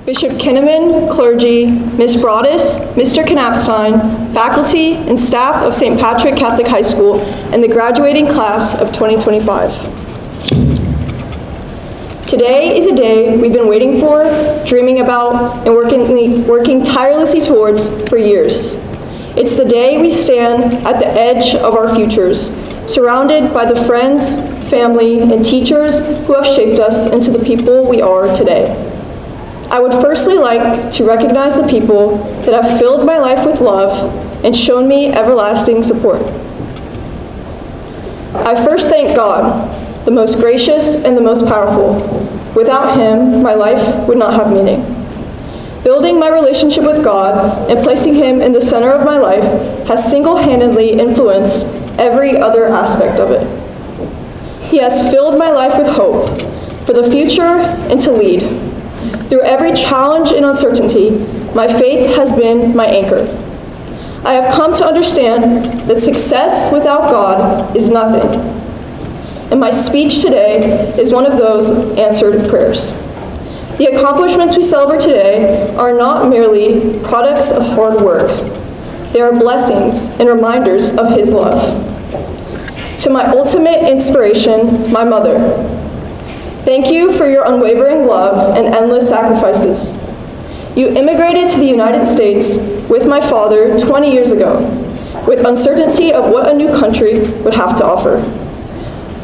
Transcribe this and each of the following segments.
Bishop Kinnaman, clergy, Ms. Broadus, Mr. Knapstein, faculty, and staff of St. Patrick Catholic High School, and the graduating class of 2025. Today is a day we've been waiting for, dreaming about, and working tirelessly towards for years. It's the day we stand at the edge of our futures, surrounded by the friends, family, and teachers who have shaped us into the people we are today. I would firstly like to recognize the people that have filled my life with love and shown me everlasting support. I first thank God, the most gracious and the most powerful. Without Him, my life would not have meaning. Building my relationship with God and placing Him in the center of my life has single-handedly influenced every other aspect of it. He has filled my life with hope for the future and to lead. Through every challenge and uncertainty, my faith has been my anchor. I have come to understand that success without God is nothing. And my speech today is one of those answered prayers. The accomplishments we celebrate today are not merely products of hard work. They are blessings and reminders of His love. To my ultimate inspiration, my mother, thank you for your unwavering love and endless sacrifices. You immigrated to the United States with my father 20 years ago, with uncertainty of what a new country would have to offer.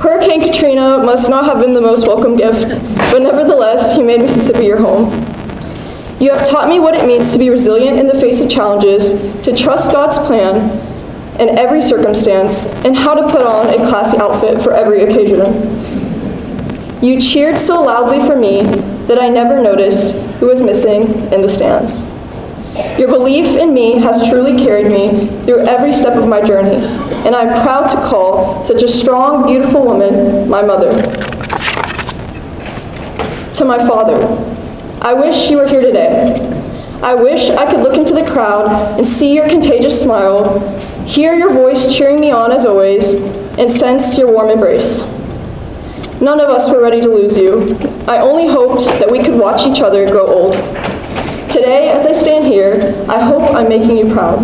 Hurricane Katrina must not have been the most welcome gift, but nevertheless, you made Mississippi your home. You have taught me what it means to be resilient in the face of challenges, to trust God's plan in every circumstance, and how to put on a classy outfit for every occasion. You cheered so loudly for me that I never noticed who was missing in the stands. Your belief in me has truly carried me through every step of my journey, and I'm proud to call such a strong, beautiful woman my mother. To my father, I wish you were here today. I wish I could look into the crowd and see your contagious smile, hear your voice cheering me on as always, and sense your warm embrace. None of us were ready to lose you. I only hoped that we could watch each other grow old. Today, as I stand here, I hope I'm making you proud.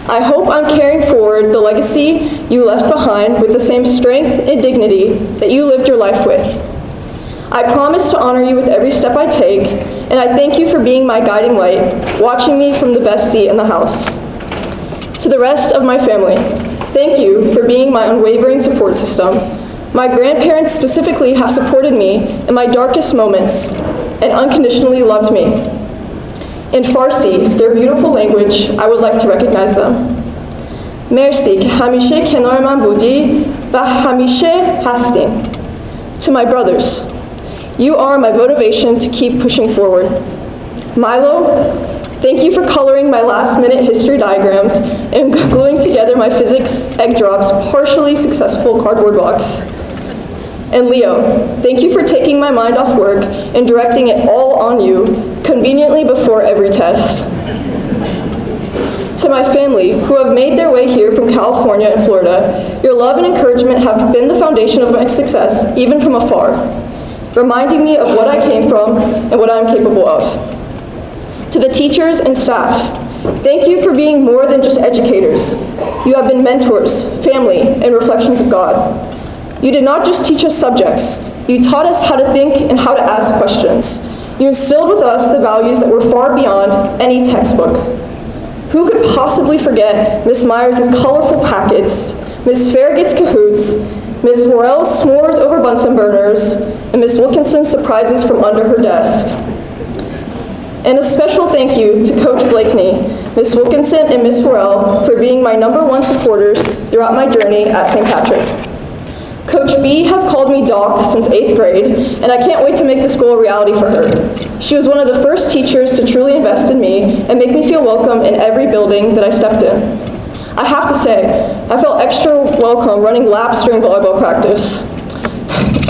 I hope I'm carrying forward the legacy you left behind with the same strength and dignity that you lived your life with. I promise to honor you with every step I take, and I thank you for being my guiding light, watching me from the best seat in the house. To the rest of my family, thank you for being my unwavering support system. My grandparents specifically have supported me in my darkest moments and unconditionally loved me. In Farsi, their beautiful language, I would like to recognize them. Merci که همیشه کنار من بودی و همیشه هستین. To my brothers, you are my motivation to keep pushing forward. Milo, thank you for coloring my last-minute history diagrams and gluing together my physics egg drops partially successful cardboard box. And Leo, thank you for taking my mind off work and directing it all on you, conveniently before every test. To my family, who have made their way here from California and Florida, your love and encouragement have been the foundation of my success, even from afar, reminding me of what I came from and what I am capable of. To the teachers and staff, thank you for being more than just educators. You have been mentors, family, and reflections of God. You did not just teach us subjects, you taught us how to think and how to ask questions. You instilled with us the values that were far beyond any textbook. Who could possibly forget Miss Myers' colorful packets, Miss Farragut's cahoots, Miss Morell's s'mores over Bunsen burners, and Miss Wilkinson's surprises from under her desk? And a special thank you to Coach Blakeney, Miss Wilkinson, and Miss Morell for being my #1 supporters throughout my journey at St. Patrick. Coach B has called me Doc since 8th grade, and I can't wait to make the school a reality for her. She was one of the first teachers to truly invest in me and make me feel welcome in every building that I stepped in. I have to say, I felt extra welcome running laps during volleyball practice.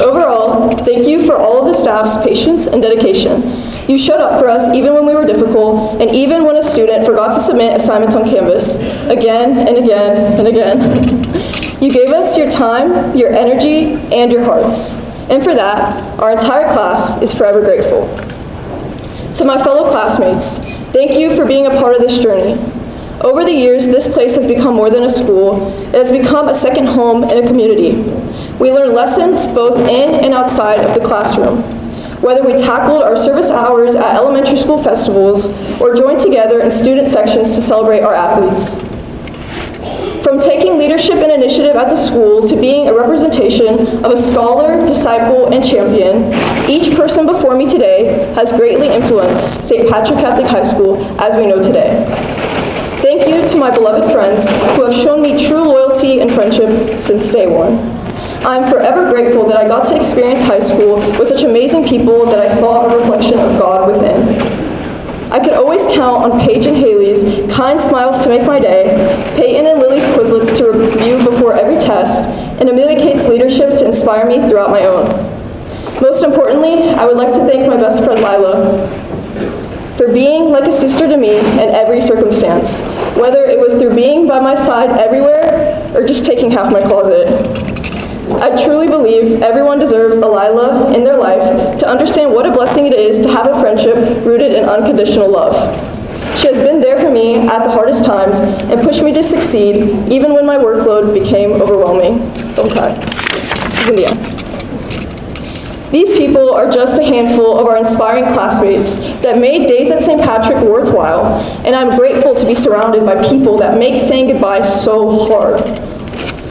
Overall, thank you for all of the staff's patience and dedication. You showed up for us even when we were difficult, and even when a student forgot to submit assignments on Canvas, again and again and again. You gave us your time, your energy, and your hearts. And for that, our entire class is forever grateful. To my fellow classmates, thank you for being a part of this journey. Over the years, this place has become more than a school. It has become a second home and a community. We learn lessons both in and outside of the classroom. Whether we tackled our service hours at elementary school festivals or joined together in student sections to celebrate our athletes. From taking leadership and initiative at the school to being a representation of a scholar, disciple, and champion, each person before me today has greatly influenced St. Patrick Catholic High School as we know today. Thank you to my beloved friends who have shown me true loyalty and friendship since day one. I'm forever grateful that I got to experience high school with such amazing people that I saw a reflection of God within. I could always count on Paige and Haley's kind smiles to make my day, Peyton and Lily's Quizlets to review before every test, and Amelia Kate's leadership to inspire me throughout my own. Most importantly, I would like to thank my best friend Lila for being like a sister to me in every circumstance, whether it was through being by my side everywhere or just taking half my closet. I truly believe everyone deserves a Lila in their life to understand what a blessing it is to have a friendship rooted in unconditional love. She has been there for me at the hardest times and pushed me to succeed even when my workload became overwhelming. Don't cry. This is in the end. These people are just a handful of our inspiring classmates that made days at St. Patrick worthwhile, and I'm grateful to be surrounded by people that make saying goodbye so hard.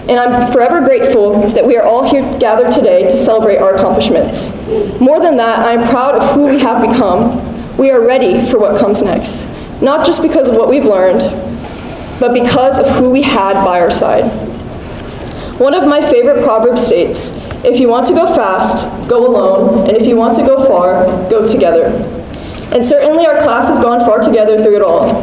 And I'm forever grateful that we are all here gathered today to celebrate our accomplishments. More than that, I am proud of who we have become. We are ready for what comes next, not just because of what we've learned, but because of who we had by our side. One of my favorite proverbs states, "If you want to go fast, go alone, and if you want to go far, go together." And certainly our class has gone far together through it all.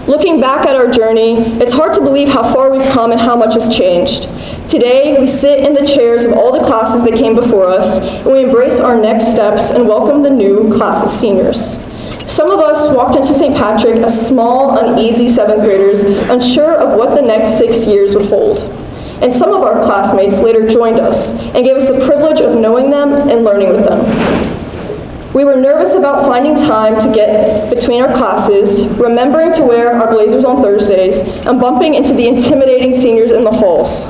Looking back at our journey, it's hard to believe how far we've come and how much has changed. Today, we sit in the chairs of all the classes that came before us, and we embrace our next steps and welcome the new class of seniors. Some of us walked into St. Patrick as small, uneasy 7th graders, unsure of what the next 6 years would hold. And some of our classmates later joined us and gave us the privilege of knowing them and learning with them. We were nervous about finding time to get between our classes, remembering to wear our blazers on Thursdays, and bumping into the intimidating seniors in the halls.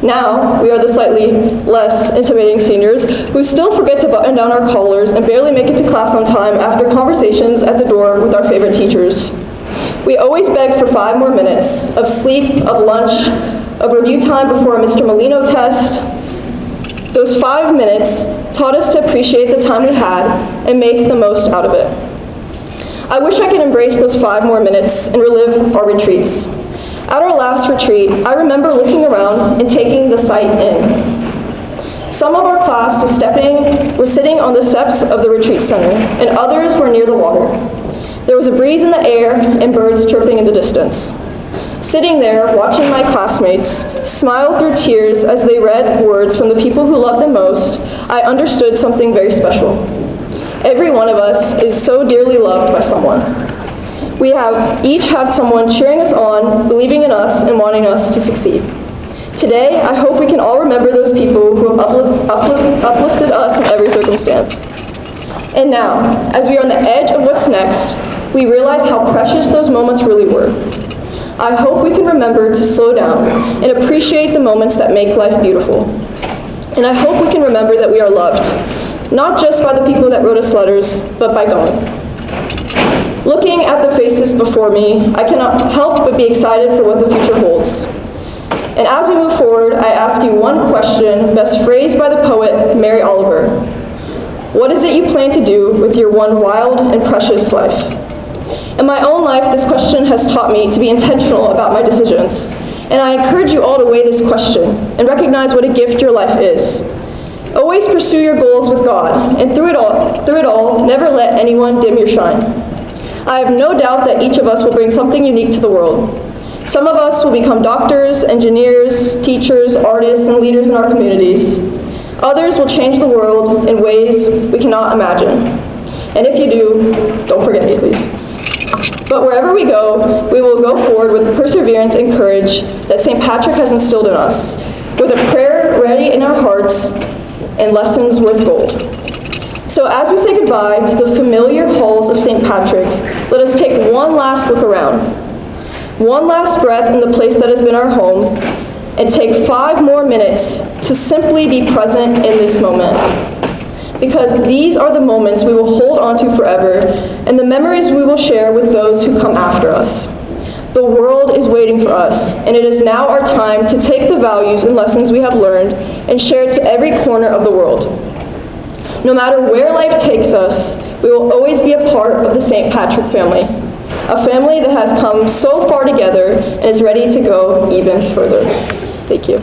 Now, we are the slightly less intimidating seniors who still forget to button down our collars and barely make it to class on time after conversations at the door with our favorite teachers. We always beg for 5 more minutes of sleep, of lunch, of review time before a Mr. Molino test. Those 5 minutes taught us to appreciate the time we had and make the most out of it. I wish I could embrace those 5 more minutes and relive our retreats. At our last retreat, I remember looking around and taking the sight in. Some of our class were sitting on the steps of the retreat center, and others were near the water. There was a breeze in the air and birds chirping in the distance. Sitting there, watching my classmates smile through tears as they read words from the people who loved them most, I understood something very special. Every one of us is so dearly loved by someone. We each have someone cheering us on, believing in us, and wanting us to succeed. Today, I hope we can all remember those people who have uplifted us in every circumstance. And now, as we are on the edge of what's next, we realize how precious those moments really were. I hope we can remember to slow down and appreciate the moments that make life beautiful. And I hope we can remember that we are loved, not just by the people that wrote us letters, but by God. Looking at the faces before me, I cannot help but be excited for what the future holds. And as we move forward, I ask you one question best phrased by the poet Mary Oliver. What is it you plan to do with your one wild and precious life? In my own life, this question has taught me to be intentional about my decisions. And I encourage you all to weigh this question and recognize what a gift your life is. Always pursue your goals with God, and through it all, never let anyone dim your shine. I have no doubt that each of us will bring something unique to the world. Some of us will become doctors, engineers, teachers, artists, and leaders in our communities. Others will change the world in ways we cannot imagine. And if you do, don't forget me, please. But wherever we go, we will go forward with the perseverance and courage that St. Patrick has instilled in us, with a prayer ready in our hearts and lessons worth gold. So as we say goodbye to the familiar halls of St. Patrick, let us take one last look around. One last breath in the place that has been our home, and take 5 more minutes to simply be present in this moment. Because these are the moments we will hold on to forever, and the memories we will share with those who come after us. The world is waiting for us, and it is now our time to take the values and lessons we have learned and share it to every corner of the world. No matter where life takes us, we will always be a part of the St. Patrick family, a family that has come so far together and is ready to go even further. Thank you.